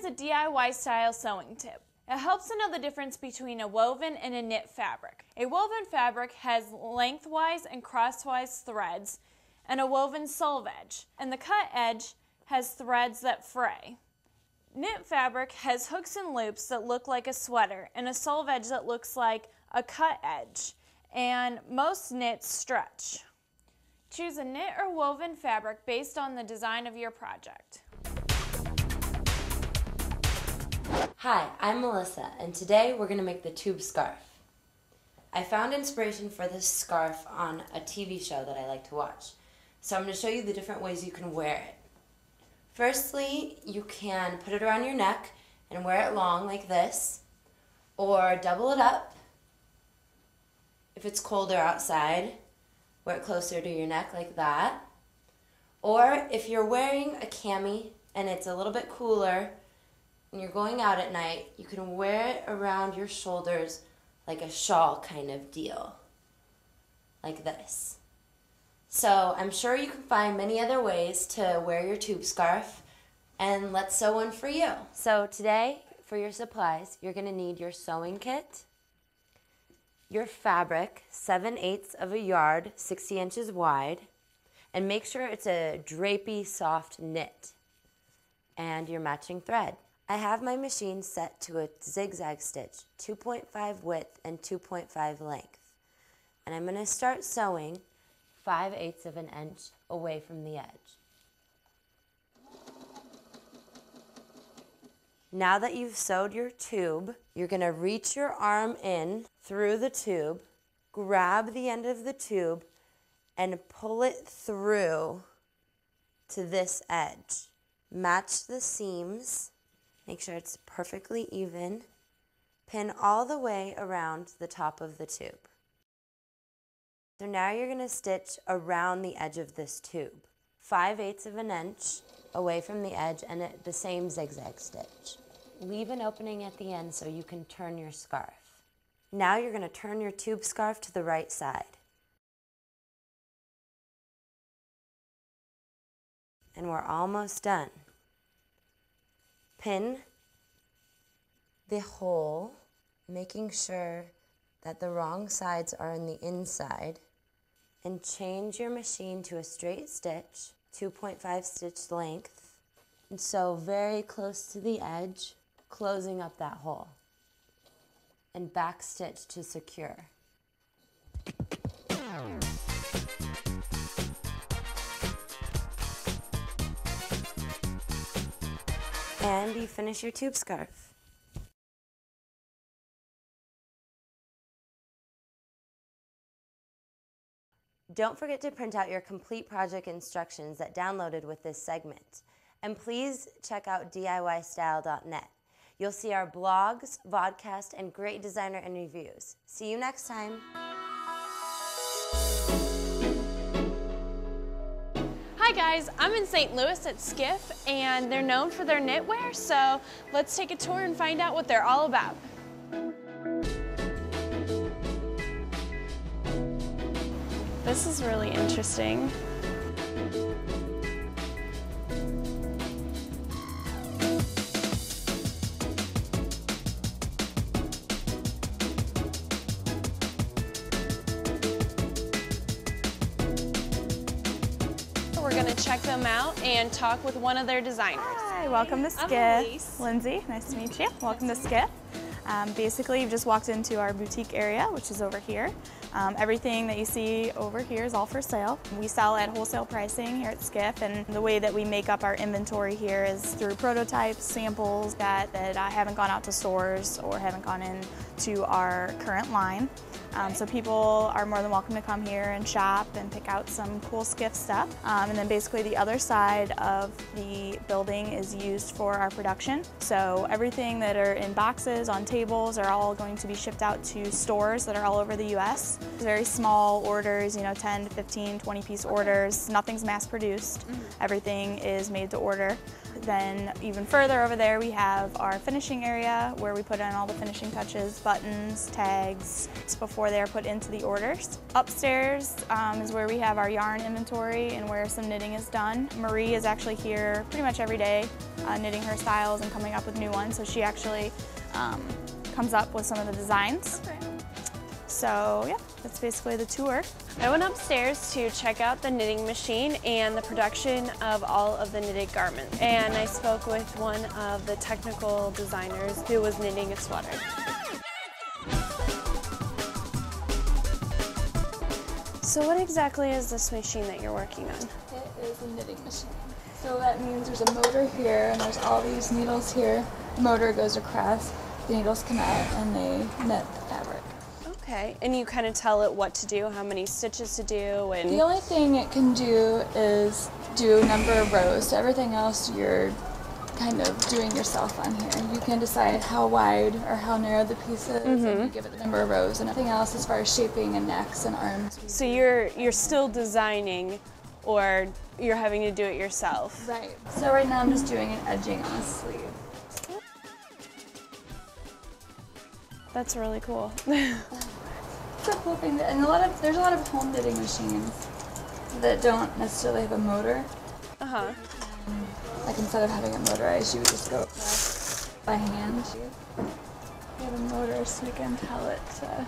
a DIY-style sewing tip. It helps to know the difference between a woven and a knit fabric. A woven fabric has lengthwise and crosswise threads and a woven selve edge, and the cut edge has threads that fray. Knit fabric has hooks and loops that look like a sweater and a selve edge that looks like a cut edge, and most knits stretch. Choose a knit or woven fabric based on the design of your project. Hi, I'm Melissa, and today we're going to make the tube scarf. I found inspiration for this scarf on a TV show that I like to watch, so I'm going to show you the different ways you can wear it. Firstly, you can put it around your neck and wear it long like this, or double it up. If it's colder outside, wear it closer to your neck like that. Or if you're wearing a cami and it's a little bit cooler and you're going out at night, you can wear it around your shoulders like a shawl kind of deal, like this. So I'm sure you can find many other ways to wear your tube scarf, and let's sew one for you. So today, for your supplies, you're going to need your sewing kit, your fabric, 7/8 of a yard, 60 inches wide, and make sure it's a drapey, soft knit, and your matching thread. I have my machine set to a zigzag stitch, 2.5 width and 2.5 length, and I'm going to start sewing 5/8 of an inch away from the edge. Now that you've sewed your tube, you're going to reach your arm in through the tube, grab the end of the tube, and pull it through to this edge. Match the seams, make sure it's perfectly even, pin all the way around the top of the tube. So now you're going to stitch around the edge of this tube, 5/8 of an inch away from the edge and at the same zigzag stitch. Leave an opening at the end so you can turn your scarf. Now you're going to turn your tube scarf to the right side. And we're almost done. Pin the hole, making sure that the wrong sides are in the inside, and change your machine to a straight stitch, 2.5 stitch length, and sew very close to the edge, closing up that hole, and back stitch to secure. And you finish your tube scarf. Don't forget to print out your complete project instructions that downloaded with this segment. And please check out DIYStyle.net. You'll see our blogs, vodcast, and great designer interviews. See you next time. Hi guys, I'm in St. Louis at SKIF, and they're known for their knitwear, so let's take a tour and find out what they're all about. This is really interesting. We're going to check them out and talk with one of their designers. Hi, welcome to SKIF. Lindsay, nice to meet you. Welcome to SKIF. Basically, you've just walked into our boutique area, which is over here. Everything that you see over here is all for sale. We sell at wholesale pricing here at SKIF, and the way that we make up our inventory here is through prototypes, samples that haven't gone out to stores or haven't gone into our current line. So people are more than welcome to come here and shop and pick out some cool SKIF stuff. And then basically the other side of the building is used for our production. So everything that are in boxes, on tables, are all going to be shipped out to stores that are all over the US. Very small orders, you know, 10 to 15, 20 piece orders. Nothing's mass produced. Everything is made to order. Then even further over there we have our finishing area where we put in all the finishing touches, buttons, tags, before they're put into the orders. Upstairs is where we have our yarn inventory and where some knitting is done. Marie is actually here pretty much every day knitting her styles and coming up with new ones, so she actually comes up with some of the designs. Okay. So yeah, that's basically the tour. I went upstairs to check out the knitting machine and the production of all of the knitted garments. And I spoke with one of the technical designers who was knitting a sweater. So what exactly is this machine that you're working on? It is a knitting machine. So that means there's a motor here and there's all these needles here. The motor goes across, the needles come out, and they knit the fabric. Okay, and you kind of tell it what to do, how many stitches to do, and... The only thing it can do is do a number of rows. So everything else you're kind of doing yourself on here. You can decide how wide or how narrow the piece is, and you give it the number of rows, and everything else as far as shaping and necks and arms. So you're still designing, or you're having to do it yourself? Right. So right now I'm just doing an edging on a sleeve. That's really cool. It's a cool thing, and there's a lot of home knitting machines that don't necessarily have a motor. Uh-huh. Like instead of having it motorized, you would just go across by hand. You have a motor so you can tell it to